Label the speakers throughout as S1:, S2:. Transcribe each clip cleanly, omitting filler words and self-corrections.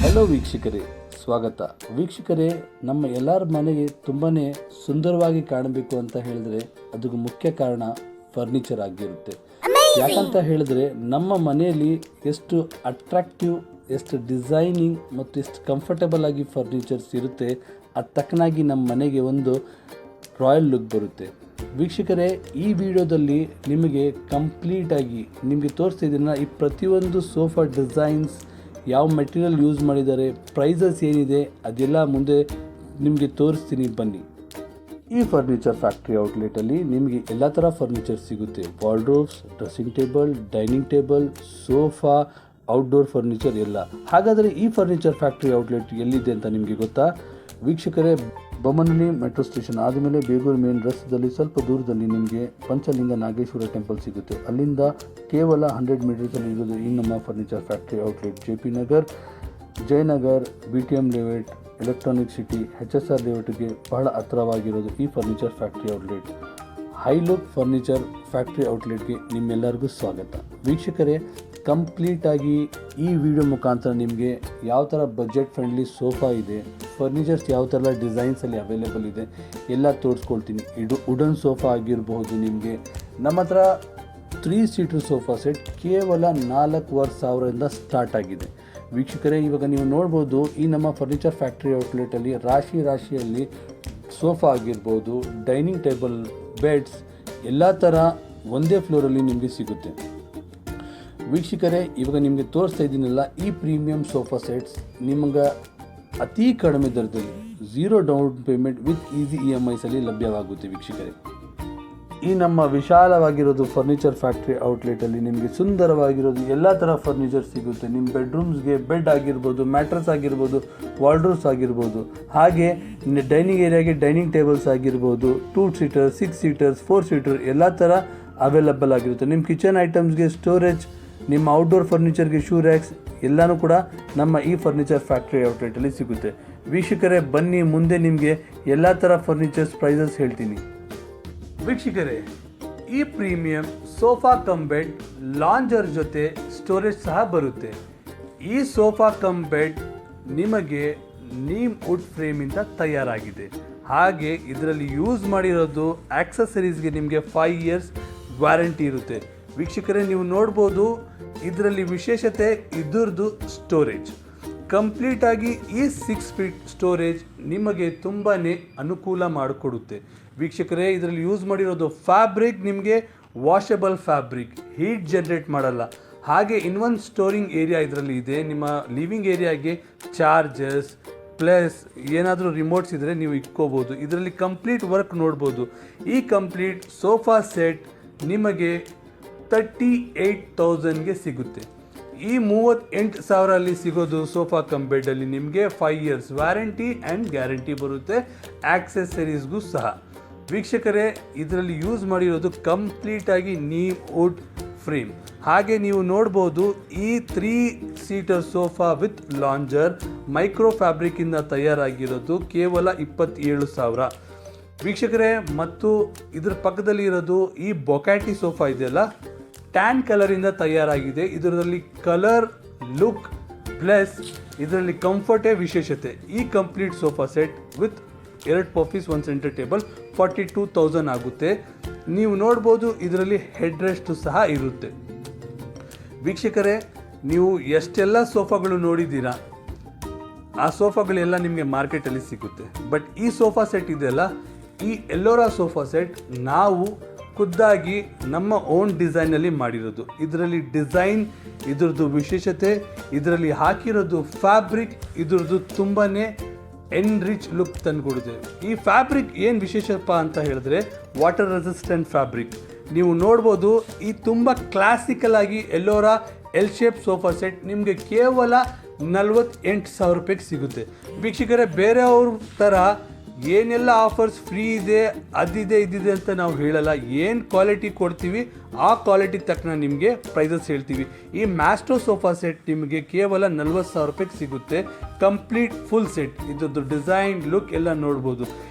S1: Hello ವೀಕ್ಷಕರೇ, ಸ್ವಾಗತ. ವೀಕ್ಷಕರೇ, ನಮ್ಮ ಎಲ್ಲರ ಮನೆಗೆ ತುಂಬಾ ಸುಂದರವಾಗಿ ಕಾಣಬೇಕು ಅಂತ ಹೇಳಿದ್ರೆ ಅದಕ್ಕೆ ಮುಖ್ಯ ಕಾರಣ ಫರ್ನಿಚರ್ ಆಗಿರುತ್ತೆ. ಯಾಕಂತ ಹೇಳಿದ್ರೆ ನಮ್ಮ ಮನೆಯಲ್ಲಿ ಎಷ್ಟು ಅಟ್ರಾಕ್ಟಿವ್, ಎಷ್ಟು ಡಿಸೈನಿಂಗ್ ಮತ್ತು ಎಷ್ಟು ಕಂಫರ್ಟಬಲ್ ಆಗಿ ಫರ್ನಿಚರ್ಸ್ ಇರುತ್ತೆ, ಅದು ತಕ್ಕನಾಗಿ ನಮ್ಮ ಮನೆಗೆ ಒಂದು ರಾಯಲ್ ಲುಕ್ ಬರುತ್ತೆ. ವೀಕ್ಷಕರೇ, ಈ ವಿಡಿಯೋದಲ್ಲಿ ನಿಮಗೆ ಕಂಪ್ಲೀಟಾಗಿ ನಿಮಗೆ ತೋರಿಸ್ತಿದ್ದೀನ ಈ ಪ್ರತಿಯೊಂದು ಸೋಫಾ ಡಿಸೈನ್ಸ್, ಯಾವ ಮೆಟೀರಿಯಲ್ ಯೂಸ್ ಮಾಡಿದ್ದಾರೆ, ಪ್ರೈಸಸ್ ಏನಿದೆ ಅದೆಲ್ಲ ಮುಂದೆ ನಿಮಗೆ ತೋರಿಸ್ತೀನಿ, ಬನ್ನಿ. ಈ ಫರ್ನಿಚರ್ ಫ್ಯಾಕ್ಟ್ರಿ ಔಟ್ಲೆಟಲ್ಲಿ ನಿಮಗೆ ಎಲ್ಲ ಥರ ಫರ್ನಿಚರ್ ಸಿಗುತ್ತೆ. Wardrobes, dressing table, dining table, sofa, outdoor furniture ಎಲ್ಲ. ಹಾಗಾದರೆ ಈ ಫರ್ನಿಚರ್ ಫ್ಯಾಕ್ಟ್ರಿ ಔಟ್ಲೆಟ್ ಎಲ್ಲಿದೆ ಅಂತ ನಿಮಗೆ ಗೊತ್ತಾ? ವೀಕ್ಷಕರೇ, ಬೊಮ್ಮನಹಳ್ಳಿ ಮೆಟ್ರೋ ಸ್ಟೇಷನ್ ಆದಮೇಲೆ ಬೇಗೂರು ಮೇನ್ ರಸ್ತೆಯಲ್ಲಿ ಸ್ವಲ್ಪ ದೂರದಲ್ಲಿ ನಿಮಗೆ ಪಂಚಲಿಂಗ ನಾಗೇಶ್ವರ ಟೆಂಪಲ್ ಸಿಗುತ್ತೆ. ಅಲ್ಲಿಂದ ಕೇವಲ 100 ಮೀಟರ್ಸಲ್ಲಿ ಇರೋದು ಈ ನಮ್ಮ furniture factory outlet. JP Nagar, Jayanagar, BTM layout, electronic city, HSR ಲೇಔಟ್ಗೆ ಬಹಳ ಹತ್ತಿರವಾಗಿರೋದು ಈ furniture factory outlet. High look furniture factory ಔಟ್ಲೆಟ್ಗೆ ನಿಮ್ಮೆಲ್ಲರಿಗೂ ಸ್ವಾಗತ. ವೀಕ್ಷಕರೇ, ಕಂಪ್ಲೀಟಾಗಿ ಈ ವಿಡಿಯೋ ಮುಖಾಂತರ ನಿಮಗೆ ಯಾವ ಥರ ಬಜೆಟ್ ಫ್ರೆಂಡ್ಲಿ ಸೋಫಾ ಇದೆ, ಫರ್ನಿಚರ್ಸ್ ಯಾವ ಥರ ಡಿಸೈನ್ಸಲ್ಲಿ ಅವೈಲೇಬಲ್ ಇದೆ ಎಲ್ಲ ತೋರಿಸ್ಕೊಳ್ತೀನಿ. ಇದು ವುಡನ್ ಸೋಫಾ ಆಗಿರಬಹುದು. ನಿಮಗೆ ನಮ್ಮ ಹತ್ರ 3 ಸೀಟರ್ ಸೋಫಾ ಸೆಟ್ ಕೇವಲ 4,500ರಿಂದ ಸ್ಟಾರ್ಟ್ ಆಗಿದೆ. ವೀಕ್ಷಕರೇ, ಇವಾಗ ನೀವು ನೋಡ್ಬೋದು ಈ ನಮ್ಮ ಫರ್ನಿಚರ್ ಫ್ಯಾಕ್ಟ್ರಿ ಔಟ್ಲೆಟಲ್ಲಿ ರಾಶಿಯಲ್ಲಿ ಸೋಫಾ ಆಗಿರ್ಬೋದು, ಡೈನಿಂಗ್ ಟೇಬಲ್, ಬೆಡ್ಸ್ ಎಲ್ಲ ಥರ ಒಂದೇ ಫ್ಲೋರಲ್ಲಿ ನಿಮಗೆ ಸಿಗುತ್ತೆ. ವೀಕ್ಷಕರೇ, ಇವಾಗ ನಿಮಗೆ ತೋರಿಸ್ತಾ ಇದ್ದೀನಲ್ಲ, ಈ ಪ್ರೀಮಿಯಂ ಸೋಫಾ ಸೆಟ್ಸ್ ನಿಮಗೆ ಅತಿ ಕಡಿಮೆ ದರದಲ್ಲಿ 0 ಡೌನ್ ಪೇಮೆಂಟ್ ವಿತ್ ಈಸಿ EMIಸಲ್ಲಿ ಲಭ್ಯವಾಗುತ್ತೆ. ವೀಕ್ಷಕರೇ, ಈ ನಮ್ಮ ವಿಶಾಲವಾಗಿರೋದು ಫರ್ನಿಚರ್ ಫ್ಯಾಕ್ಟ್ರಿ ಔಟ್ಲೆಟಲ್ಲಿ ನಿಮಗೆ ಸುಂದರವಾಗಿರೋದು ಎಲ್ಲ ಥರ ಫರ್ನಿಚರ್ ಸಿಗುತ್ತೆ. ನಿಮ್ಮ ಬೆಡ್ರೂಮ್ಸ್ಗೆ ಬೆಡ್ ಆಗಿರ್ಬೋದು, ಮ್ಯಾಟ್ರಸ್ ಆಗಿರ್ಬೋದು, ವಾರ್ಡ್ರೋಬ್ಸ್ ಆಗಿರ್ಬೋದು, ಹಾಗೆ ಡೈನಿಂಗ್ ಏರಿಯಾಗೆ ಡೈನಿಂಗ್ ಟೇಬಲ್ಸ್ ಆಗಿರ್ಬೋದು, 2 ಸೀಟರ್, 6 ಸೀಟರ್ಸ್, 4 ಸೀಟರ್ ಎಲ್ಲ ಥರ ಅವೈಲಬಲ್ ಆಗಿರುತ್ತೆ. ನಿಮ್ಮ ಕಿಚನ್ ಐಟಮ್ಸ್ಗೆ ಸ್ಟೋರೇಜ್, ನಿಮ್ಮ ಔಟ್ಡೋರ್ ಫರ್ನಿಚರ್ಗೆ ಶೂ ರ್ಯಾಕ್ಸ್ ಎಲ್ಲನೂ ಕೂಡ ನಮ್ಮ ಈ ಫರ್ನಿಚರ್ ಫ್ಯಾಕ್ಟ್ರಿ ಔಟ್ಲೆಟಲ್ಲಿ ಸಿಗುತ್ತೆ. ವೀಕ್ಷಕರೇ, ಬನ್ನಿ, ಮುಂದೆ ನಿಮಗೆ ಎಲ್ಲ ಥರ ಫರ್ನಿಚರ್ಸ್ ಪ್ರೈಸಸ್ ಹೇಳ್ತೀನಿ. ವೀಕ್ಷಕರೇ, ಈ premium sofa cum bed lounger ಜೊತೆ ಸ್ಟೋರೇಜ್ ಸಹ ಬರುತ್ತೆ. ಈ ಸೋಫಾ ಕಮ್ ಬೆಡ್ ನಿಮಗೆ ನೀಮ್ ವುಡ್ ಫ್ರೇಮಿಂದ ತಯಾರಾಗಿದೆ. ಹಾಗೆ ಇದರಲ್ಲಿ ಯೂಸ್ ಮಾಡಿರೋದು ಆಕ್ಸೆಸರೀಸ್ಗೆ ನಿಮಗೆ 5 ಇಯರ್ಸ್ ವ್ಯಾರಂಟಿ ಇರುತ್ತೆ. ವೀಕ್ಷಕರೇ, ನೀವು ನೋಡ್ಬೋದು ಇದರಲ್ಲಿ ವಿಶೇಷತೆ ಇದ್ರದ್ದು ಸ್ಟೋರೇಜ್. ಕಂಪ್ಲೀಟಾಗಿ ಈ 6 ಫೀಟ್ ಸ್ಟೋರೇಜ್ ನಿಮಗೆ ತುಂಬಾ ಅನುಕೂಲ ಮಾಡಿಕೊಡುತ್ತೆ. ವೀಕ್ಷಕರೇ, ಇದರಲ್ಲಿ ಯೂಸ್ ಮಾಡಿರೋದು ಫ್ಯಾಬ್ರಿಕ್ ನಿಮಗೆ ವಾಷಬಲ್ ಫ್ಯಾಬ್ರಿಕ್, ಹೀಟ್ ಜನರೇಟ್ ಮಾಡಲ್ಲ. ಹಾಗೆ ಇನ್ನೊಂದು ಸ್ಟೋರಿಂಗ್ ಏರಿಯಾ ಇದರಲ್ಲಿ ಇದೆ. ನಿಮ್ಮ ಲಿವಿಂಗ್ ಏರಿಯಾಗೆ ಚಾರ್ಜರ್ಸ್ ಪ್ಲಸ್ ಏನಾದರೂ ರಿಮೋಟ್ಸ್ ಇದ್ದರೆ ನೀವು ಇಟ್ಕೋಬೋದು. ಇದರಲ್ಲಿ ಕಂಪ್ಲೀಟ್ ವರ್ಕ್ ನೋಡ್ಬೋದು. ಈ ಕಂಪ್ಲೀಟ್ ಸೋಫಾ ಸೆಟ್ ನಿಮಗೆ 38,000ಗೆ ಸಿಗುತ್ತೆ. ಈ 38,000 ಸಿಗೋದು ಸೋಫಾ ಕಮ್ ಬೆಡ್ಡಲ್ಲಿ ನಿಮಗೆ 5 ಇಯರ್ಸ್ ವ್ಯಾರಂಟಿ ಆ್ಯಂಡ್ ಗ್ಯಾರಂಟಿ ಬರುತ್ತೆ, ಆಕ್ಸೆಸರೀಸ್ಗೂ ಸಹ. ವೀಕ್ಷಕರೇ, ಇದರಲ್ಲಿ ಯೂಸ್ ಮಾಡಿರೋದು ಕಂಪ್ಲೀಟಾಗಿ ನೀಮ್ ವುಡ್ ಫ್ರೇಮ್. ಹಾಗೆ ನೀವು ನೋಡ್ಬೋದು ಈ 3 seater sofa with lounger micro ಫ್ಯಾಬ್ರಿಕ್ಕಿಂದ ತಯಾರಾಗಿರೋದು ಕೇವಲ 27,000. ವೀಕ್ಷಕರೇ, ಮತ್ತು ಇದ್ರ ಪಕ್ಕದಲ್ಲಿ ಇರೋದು ಈ ಬೊಕ್ಯಾಟಿ ಸೋಫಾ ಇದೆಯಲ್ಲ, ಟ್ಯಾನ್ ಕಲರಿಂದ ತಯಾರಾಗಿದೆ. ಇದರಲ್ಲಿ ಕಲರ್ ಲುಕ್ ಪ್ಲಸ್ ಇದರಲ್ಲಿ ಕಂಫರ್ಟೇ ವಿಶೇಷತೆ. ಈ complete sofa set with 2 ಪಫೀಸ್, 1 centre table 42,000 ಆಗುತ್ತೆ. ನೀವು ನೋಡ್ಬೋದು ಇದರಲ್ಲಿ ಹೆಡ್ ರೆಸ್ಟ್ ಸಹ ಇರುತ್ತೆ. ವೀಕ್ಷಕರೇ, ನೀವು ಎಷ್ಟೆಲ್ಲ ಸೋಫಾಗಳು ನೋಡಿದ್ದೀರಾ, ಆ ಸೋಫಾಗಳೆಲ್ಲ ನಿಮಗೆ ಮಾರ್ಕೆಟಲ್ಲಿ ಸಿಗುತ್ತೆ. ಬಟ್ ಈ ಸೋಫಾ ಸೆಟ್ ಇದೆಯಲ್ಲ, ಈ ಎಲ್ಲೋರಾ ಸೋಫಾ ಸೆಟ್ ನಾವು ಖುದ್ದಾಗಿ ನಮ್ಮ ಓನ್ ಡಿಸೈನಲ್ಲಿ ಮಾಡಿರೋದು. ಇದರಲ್ಲಿ ಡಿಸೈನ್, ಇದ್ರದ್ದು ವಿಶೇಷತೆ, ಇದರಲ್ಲಿ ಹಾಕಿರೋದು ಫ್ಯಾಬ್ರಿಕ್ ಇದ್ರದ್ದು ತುಂಬಾ ಎನ್ರಿಚ್ ಲುಕ್ ತಂದುಕೊಡುತ್ತೆ. ಈ ಫ್ಯಾಬ್ರಿಕ್ ಏನು ವಿಶೇಷಪ್ಪ ಅಂತ ಹೇಳಿದ್ರೆ ವಾಟರ್ ರೆಸಿಸ್ಟೆಂಟ್ ಫ್ಯಾಬ್ರಿಕ್. ನೀವು ನೋಡ್ಬೋದು ಈ ತುಂಬ ಕ್ಲಾಸಿಕಲ್ ಆಗಿ Ellora L shape sofa set ನಿಮಗೆ ಕೇವಲ 48,000 ರೂಪಾಯಿಗೆ ಸಿಗುತ್ತೆ. ವೀಕ್ಷಕರೇ, ಬೇರೆಯವ್ರ ಥರ ಏನೆಲ್ಲ ಆಫರ್ಸ್ ಫ್ರೀ ಇದೆ, ಅದಿದೆ ಇದಿದೆ ಅಂತ ನಾವು ಹೇಳಲ್ಲ. ಏನು ಕ್ವಾಲಿಟಿ ಕೊಡ್ತೀವಿ ಆ ಕ್ವಾಲಿಟಿ ತಕ್ಕನ ನಿಮಗೆ ಪ್ರೈಸಸ್ ಹೇಳ್ತೀವಿ. ಈ ಮ್ಯಾಸ್ಟ್ರೋ ಸೋಫಾ ಸೆಟ್ ನಿಮಗೆ ಕೇವಲ 40,000 ರೂಪಾಯಿಗೆ ಸಿಗುತ್ತೆ. ಕಂಪ್ಲೀಟ್ ಫುಲ್ ಸೆಟ್, ಇದ್ರದ್ದು ಡಿಸೈನ್ ಲುಕ್ ಎಲ್ಲ ನೋಡ್ಬೋದು.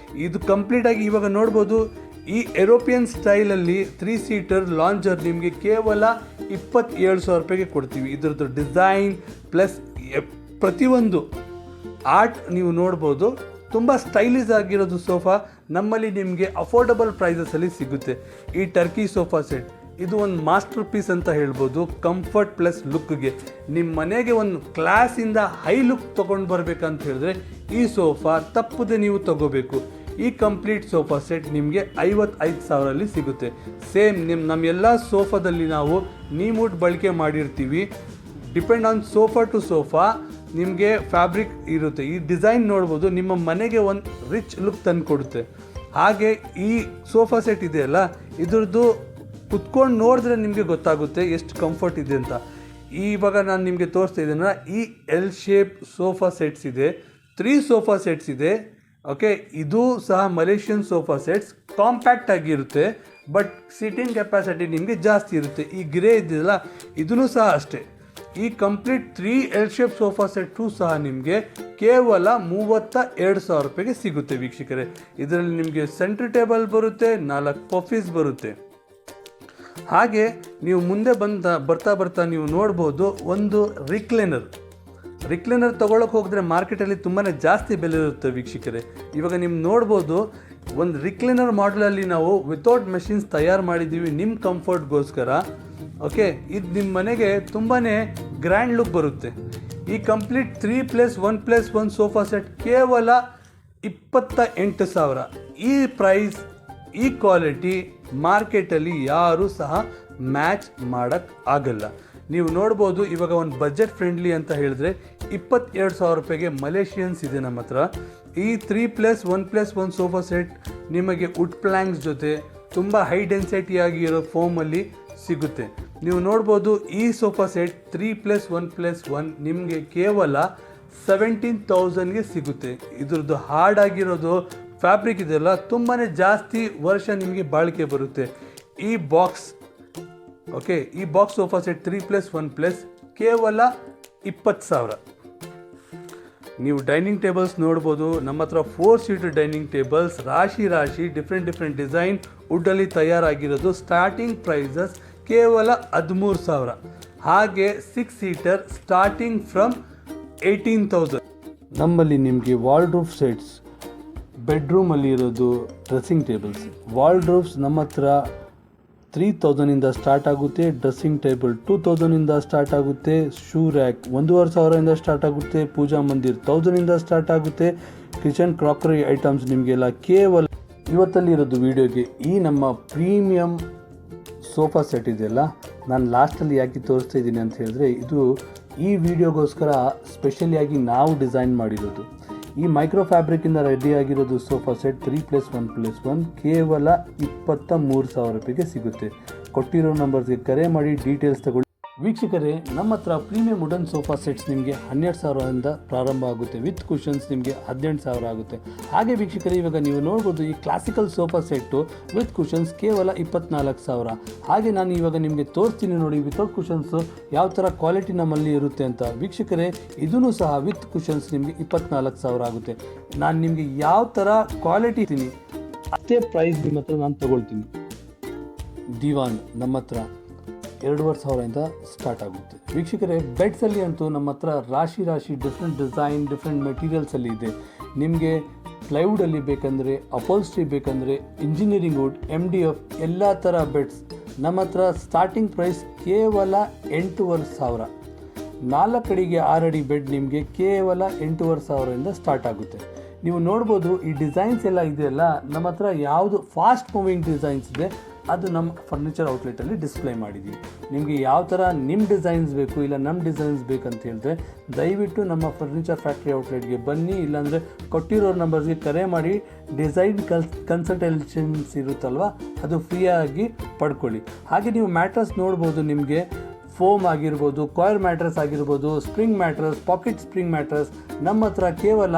S1: ಇದು ಕಂಪ್ಲೀಟಾಗಿ ಇವಾಗ ನೋಡ್ಬೋದು ಈ ಯುರೋಪಿಯನ್ ಸ್ಟೈಲಲ್ಲಿ 3 ಸೀಟರ್ ಲಾಂಜರ್ ನಿಮಗೆ ಕೇವಲ 27,000 ರೂಪಾಯಿಗೆ ಕೊಡ್ತೀವಿ. ಇದರದ್ದು ಡಿಸೈನ್ ಪ್ಲಸ್ ಪ್ರತಿಯೊಂದು ಆರ್ಟ್ ನೀವು ನೋಡ್ಬೋದು. ತುಂಬ ಸ್ಟೈಲಿಶ್ ಆಗಿರೋದು ಸೋಫಾ ನಮ್ಮಲ್ಲಿ ನಿಮಗೆ ಅಫೋರ್ಡಬಲ್ ಪ್ರೈಸಸಲ್ಲಿ ಸಿಗುತ್ತೆ. ಈ ಟರ್ಕಿ ಸೋಫಾ ಸೆಟ್ ಇದು ಒಂದು ಮಾಸ್ಟರ್ ಪೀಸ್ ಅಂತ ಹೇಳ್ಬೋದು. ಕಂಫರ್ಟ್ ಪ್ಲಸ್ ಲುಕ್ಗೆ ನಿಮ್ಮ ಮನೆಗೆ ಒಂದು ಕ್ಲಾಸಿಂದ ಹೈ ಲುಕ್ ತೊಗೊಂಡು ಬರಬೇಕಂತ ಹೇಳಿದ್ರೆ ಈ ಸೋಫಾ ತಪ್ಪದೆ ನೀವು ತಗೋಬೇಕು. ಈ ಕಂಪ್ಲೀಟ್ ಸೋಫಾ ಸೆಟ್ ನಿಮಗೆ 55,000 ಸಿಗುತ್ತೆ. ಸೇಮ್ ನಮ್ಮೆಲ್ಲ ಸೋಫಾದಲ್ಲಿ ನಾವು ನೀಮ್ವುಡ್ ಬಳಕೆ ಮಾಡಿರ್ತೀವಿ. Depend on sofa to sofa ನಿಮಗೆ ಫ್ಯಾಬ್ರಿಕ್ ಇರುತ್ತೆ. ಈ ಡಿಸೈನ್ ನೋಡ್ಬೋದು, ನಿಮ್ಮ ಮನೆಗೆ ಒಂದು ರಿಚ್ ಲುಕ್ ತಂದು ಕೊಡುತ್ತೆ. ಹಾಗೆ ಈ ಸೋಫಾ ಸೆಟ್ ಇದೆಯಲ್ಲ, ಇದ್ರದ್ದು ಕುತ್ಕೊಂಡು ನೋಡಿದ್ರೆ ನಿಮಗೆ ಗೊತ್ತಾಗುತ್ತೆ ಎಷ್ಟು ಕಂಫರ್ಟ್ ಇದೆ ಅಂತ. ಇವಾಗ ನಾನು ನಿಮಗೆ ತೋರಿಸ್ತಾ ಇದ್ದೇನೆ, ಈ ಎಲ್ ಶೇಪ್ ಸೋಫಾ ಸೆಟ್ಸ್ ಇದೆ, 3 ಸೋಫಾ ಸೆಟ್ಸ್ ಇದೆ. ಓಕೆ, ಇದು ಸಹ ಮಲೇಷಿಯನ್ ಸೋಫಾ ಸೆಟ್ಸ್. ಕಾಂಪ್ಯಾಕ್ಟ್ ಆಗಿರುತ್ತೆ, ಬಟ್ ಸೀಟಿಂಗ್ ಕೆಪಾಸಿಟಿ ನಿಮಗೆ ಜಾಸ್ತಿ ಇರುತ್ತೆ. ಈ ಗ್ರೇ ಇದೆಯಲ್ಲ, ಇದೂ ಸಹ ಅಷ್ಟೇ. ಈ complete 3 L shape sofa set ಸಹ ನಿಮಗೆ ಕೇವಲ 32,000 ರೂಪಾಯಿಗೆ ಸಿಗುತ್ತೆ ವೀಕ್ಷಕರೇ. ಇದರಲ್ಲಿ ನಿಮಗೆ ಸೆಂಟ್ರ್ ಟೇಬಲ್ ಬರುತ್ತೆ, 4 ಪಫೀಸ್ ಬರುತ್ತೆ. ಹಾಗೆ ನೀವು ಮುಂದೆ ಬರ್ತಾ ನೀವು ನೋಡ್ಬೋದು ಒಂದು ರಿಕ್ಲೈನರ್ ತೊಗೊಳಕ್ಕೆ ಹೋಗಿದ್ರೆ ಮಾರ್ಕೆಟಲ್ಲಿ ತುಂಬಾ ಜಾಸ್ತಿ ಬೆಲೆ ಇರುತ್ತೆ ವೀಕ್ಷಕರೇ. ಇವಾಗ ನೀವು ನೋಡ್ಬೋದು ಒಂದು ರಿಕ್ಲೈನರ್ ಮಾಡಲಲ್ಲಿ ನಾವು ವಿತೌಟ್ ಮೆಷಿನ್ಸ್ ತಯಾರು ಮಾಡಿದ್ದೀವಿ ನಿಮ್ಮ ಕಂಫರ್ಟ್ಗೋಸ್ಕರ. ಓಕೆ, ಇದು ನಿಮ್ಮ ಮನೆಗೆ ತುಂಬಾ ಗ್ರ್ಯಾಂಡ್ ಲುಕ್ ಬರುತ್ತೆ. ಈ ಕಂಪ್ಲೀಟ್ 3+1+1 ಸೋಫಾ ಸೆಟ್ ಕೇವಲ 28,000. ಈ ಪ್ರೈಸ್, ಈ ಕ್ವಾಲಿಟಿ ಮಾರ್ಕೆಟಲ್ಲಿ ಯಾರೂ ಸಹ ಮ್ಯಾಚ್ ಮಾಡೋಕ್ಕೆ ಆಗಲ್ಲ. ನೀವು ನೋಡ್ಬೋದು, ಇವಾಗ ಒಂದು ಬಜೆಟ್ ಫ್ರೆಂಡ್ಲಿ ಅಂತ ಹೇಳಿದ್ರೆ 22,000 ರೂಪಾಯಿಗೆ ಮಲೇಷಿಯನ್ಸ್ ಇದೆ ನಮ್ಮ ಹತ್ರ. ಈ 3+1+1 ಸೋಫಾ ಸೆಟ್ ನಿಮಗೆ ವುಡ್ ಪ್ಲ್ಯಾಂಕ್ಸ್ ಜೊತೆ ತುಂಬ ಹೈ ಡೆನ್ಸಿಟಿ ಆಗಿರೋ ಫೋಮಲ್ಲಿ ಸಿಗುತ್ತೆ. ನೀವು ನೋಡ್ಬೋದು ಈ ಸೋಫಾ ಸೆಟ್ 3+1+1 ನಿಮಗೆ ಕೇವಲ 17,000ಗೆ ಸಿಗುತ್ತೆ. ಇದ್ರದ್ದು ಹಾರ್ಡ್ ಆಗಿರೋದು ಫ್ಯಾಬ್ರಿಕ್ ಇದೆಲ್ಲ ತುಂಬಾ ಜಾಸ್ತಿ ವರ್ಷ ನಿಮಗೆ ಬಾಳಿಕೆ ಬರುತ್ತೆ. ಈ ಬಾಕ್ಸ್ ಸೋಫಾ ಸೆಟ್ 3+1+ ಕೇವಲ 20,000. ನೀವು ಡೈನಿಂಗ್ ಟೇಬಲ್ಸ್ ನೋಡ್ಬೋದು, ನಮ್ಮ ಹತ್ರ 4 ಸೀಟರ್ ಡೈನಿಂಗ್ ಟೇಬಲ್ಸ್ ರಾಶಿ ಡಿಫ್ರೆಂಟ್ ಡಿಸೈನ್ ವುಡ್ಡಲ್ಲಿ ತಯಾರಾಗಿರೋದು. ಸ್ಟಾರ್ಟಿಂಗ್ ಪ್ರೈಸಸ್ ಕೇವಲ 13,000. ಹಾಗೆ 6 ಸೀಟರ್ ಸ್ಟಾರ್ಟಿಂಗ್ ಫ್ರಮ್ 18,000. ನಮ್ಮಲ್ಲಿ ನಿಮಗೆ ವಾಲ್ಡ್ರೂಫ್ ಸೆಟ್ಸ್, ಬೆಡ್ರೂಮಲ್ಲಿ ಇರೋದು ಡ್ರೆಸ್ಸಿಂಗ್ ಟೇಬಲ್ಸ್, ವಾಲ್ಡ್ರೂಫ್ಸ್ ನಮ್ಮ ಹತ್ರ 3,000ಇಂದ ಸ್ಟಾರ್ಟ್ ಆಗುತ್ತೆ. ಡ್ರೆಸ್ಸಿಂಗ್ ಟೇಬಲ್ 2,000ಇಂದ ಸ್ಟಾರ್ಟ್ ಆಗುತ್ತೆ. ಶೂ ರ್ಯಾಕ್ 1,500ಇಂದ ಸ್ಟಾರ್ಟ್ ಆಗುತ್ತೆ. ಪೂಜಾ ಮಂದಿರ್ 1,000ಇಂದ ಸ್ಟಾರ್ಟ್ ಆಗುತ್ತೆ. ಕಿಚನ್ ಕ್ರಾಕರಿ ಐಟಮ್ಸ್ ನಿಮಗೆಲ್ಲ ಕೇವಲ ಇವತ್ತಲ್ಲಿ ಇರೋದು ವಿಡಿಯೋಗೆ ಈ ನಮ್ಮ ಪ್ರೀಮಿಯಂ ಸೋಫಾ ಸೆಟ್ ಇದೆಯಲ್ಲ, ನಾನು ಲಾಸ್ಟಲ್ಲಿ ಯಾಕೆ ತೋರಿಸ್ತಾ ಇದ್ದೀನಿ ಅಂತ ಹೇಳಿದ್ರೆ, ಇದು ಈ ವಿಡಿಯೋಗೋಸ್ಕರ ಸ್ಪೆಷಲಿಯಾಗಿ ನಾವು ಡಿಸೈನ್ ಮಾಡಿರೋದು. ಈ ಮೈಕ್ರೋ ಫ್ಯಾಬ್ರಿಕ್ಕಿಂದ ರೆಡಿ ಆಗಿರೋದು ಸೋಫಾ ಸೆಟ್ 3+1+1 ಕೇವಲ 23,000 ರೂಪಾಯಿಗೆ ಸಿಗುತ್ತೆ. ಕೊಟ್ಟಿರೋ ನಂಬರ್ಸ್ಗೆ ಕರೆ ಮಾಡಿ ಡೀಟೇಲ್ಸ್ ತಗೊಳ್ಳಿ. ವೀಕ್ಷಕರೇ, ನಮ್ಮ ಹತ್ರ ಪ್ರೀಮಿಯಂ ವುಡನ್ ಸೋಫಾ ಸೆಟ್ಸ್ ನಿಮಗೆ 12,000ಇಂದ ಪ್ರಾರಂಭ ಆಗುತ್ತೆ. ವಿತ್ ಕುಷನ್ಸ್ ನಿಮಗೆ 18,000 ಆಗುತ್ತೆ. ಹಾಗೆ ವೀಕ್ಷಕರೇ, ಇವಾಗ ನೀವು ನೋಡ್ಬೋದು ಈ classical sofa set with cushions ಕೇವಲ 24,000. ಹಾಗೆ ನಾನು ಇವಾಗ ನಿಮಗೆ ತೋರಿಸ್ತೀನಿ ನೋಡಿ ವಿತೌಟ್ ಕುಷನ್ಸು ಯಾವ ಥರ ಕ್ವಾಲಿಟಿ ನಮ್ಮಲ್ಲಿ ಇರುತ್ತೆ ಅಂತ. ವೀಕ್ಷಕರೇ, ಇದೂ ಸಹ ವಿತ್ ಕುಷನ್ಸ್ ನಿಮಗೆ 24,000 ಆಗುತ್ತೆ. ನಾನು ನಿಮಗೆ ಯಾವ ಥರ ಕ್ವಾಲಿಟಿ ಇದ್ದೀನಿ ಅಷ್ಟೇ ಪ್ರೈಸ್ ನಿಮ್ಮ ಹತ್ರ ನಾನು ತೊಗೊಳ್ತೀನಿ. ದಿವಾನ್ ನಮ್ಮ ಹತ್ರ 2,500ಇಂದ ಸ್ಟಾರ್ಟ್ ಆಗುತ್ತೆ. ವೀಕ್ಷಕರೇ, ಬೆಡ್ಸಲ್ಲಿ ಅಂತೂ ನಮ್ಮ ಹತ್ರ ರಾಶಿ ಡಿಫ್ರೆಂಟ್ ಡಿಸೈನ್ ಡಿಫ್ರೆಂಟ್ ಮೆಟೀರಿಯಲ್ಸಲ್ಲಿ ಇದೆ. ನಿಮಗೆ ಪ್ಲೈವುಡಲ್ಲಿ ಬೇಕಂದರೆ, ಅಪೋಲ್ಸ್ಟ್ರಿ ಬೇಕಂದರೆ, ಇಂಜಿನಿಯರಿಂಗ್ ವುಡ್, MDF ಎಲ್ಲ ಥರ ಬೆಡ್ಸ್ ನಮ್ಮ ಹತ್ರ ಸ್ಟಾರ್ಟಿಂಗ್ ಪ್ರೈಸ್ ಕೇವಲ 8,500. 4 ಅಡಿಗೆ 6 ಅಡಿ ಬೆಡ್ ನಿಮಗೆ ಕೇವಲ 8,500ಇಂದ ಸ್ಟಾರ್ಟ್ ಆಗುತ್ತೆ. ನೀವು ನೋಡ್ಬೋದು ಈ ಡಿಸೈನ್ಸ್ ಎಲ್ಲ ಇದೆಯಲ್ಲ, ನಮ್ಮ ಹತ್ರ ಯಾವುದು ಫಾಸ್ಟ್ ಮೂವಿಂಗ್ ಡಿಸೈನ್ಸ್ ಇದೆ ಅದು ನಮ್ಮ ಫರ್ನಿಚರ್ ಔಟ್ಲೆಟಲ್ಲಿ ಡಿಸ್ಪ್ಲೇ ಮಾಡಿದ್ದೀವಿ. ನಿಮಗೆ ಯಾವ ಥರ ನಿಮ್ಮ ಡಿಸೈನ್ಸ್ ಬೇಕು ಇಲ್ಲ ನಮ್ಮ ಡಿಸೈನ್ಸ್ ಬೇಕಂತ ಹೇಳಿದ್ರೆ ದಯವಿಟ್ಟು ನಮ್ಮ ಫರ್ನಿಚರ್ ಫ್ಯಾಕ್ಟ್ರಿ ಔಟ್ಲೆಟ್ಗೆ ಬನ್ನಿ, ಇಲ್ಲಾಂದರೆ ಕೊಟ್ಟಿರೋ ನಂಬರ್ಸ್ಗೆ ಕರೆ ಮಾಡಿ ಡಿಸೈನ್ ಕನ್ಸಲ್ಟೇಷನ್ಸ್ ಇರುತ್ತಲ್ವ ಅದು ಫ್ರೀಯಾಗಿ ಪಡ್ಕೊಳ್ಳಿ. ಹಾಗೆ ನೀವು ಮ್ಯಾಟ್ರಸ್ ನೋಡ್ಬೋದು, ನಿಮಗೆ ಫೋಮ್ ಆಗಿರ್ಬೋದು, ಕಾಯಿಲ್ ಮ್ಯಾಟ್ರಸ್ ಆಗಿರ್ಬೋದು, spring mattress, pocket spring mattress ನಮ್ಮ ಹತ್ರ ಕೇವಲ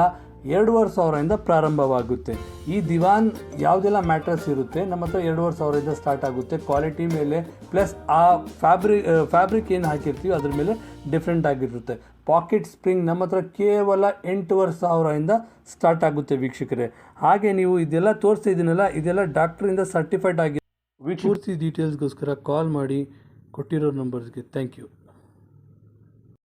S1: 2,500ಇಂದ ಪ್ರಾರಂಭವಾಗುತ್ತೆ. ಈ ದಿವಾನ್ ಯಾವುದೆಲ್ಲ ಮ್ಯಾಟ್ರಸ್ ಇರುತ್ತೆ ನಮ್ಮ ಹತ್ರ 2,500ಇಂದ ಸ್ಟಾರ್ಟ್ ಆಗುತ್ತೆ. ಕ್ವಾಲಿಟಿ ಮೇಲೆ ಪ್ಲಸ್ ಆ ಫ್ಯಾಬ್ರಿಕ್ ಏನು ಹಾಕಿರ್ತೀವಿ ಅದ್ರ ಮೇಲೆ ಡಿಫ್ರೆಂಟ್ ಆಗಿರುತ್ತೆ. ಪಾಕೆಟ್ ಸ್ಪ್ರಿಂಗ್ ನಮ್ಮ ಹತ್ರ ಕೇವಲ 8,500ಇಂದ ಸ್ಟಾರ್ಟ್ ಆಗುತ್ತೆ ವೀಕ್ಷಕರೇ. ಹಾಗೆ ನೀವು ಇದೆಲ್ಲ ತೋರಿಸ್ತಾ ಇದ್ದೀನಲ್ಲ, ಇದೆಲ್ಲ ಡಾಕ್ಟ್ರಿಂದ ಸರ್ಟಿಫೈಡ್ ಆಗಿ. ಪೂರ್ತಿ ಡೀಟೇಲ್ಸ್ಗೋಸ್ಕರ ಕಾಲ್ ಮಾಡಿ ಕೊಟ್ಟಿರೋ ನಂಬರ್ಸ್ಗೆ ಥ್ಯಾಂಕ್ ಯು.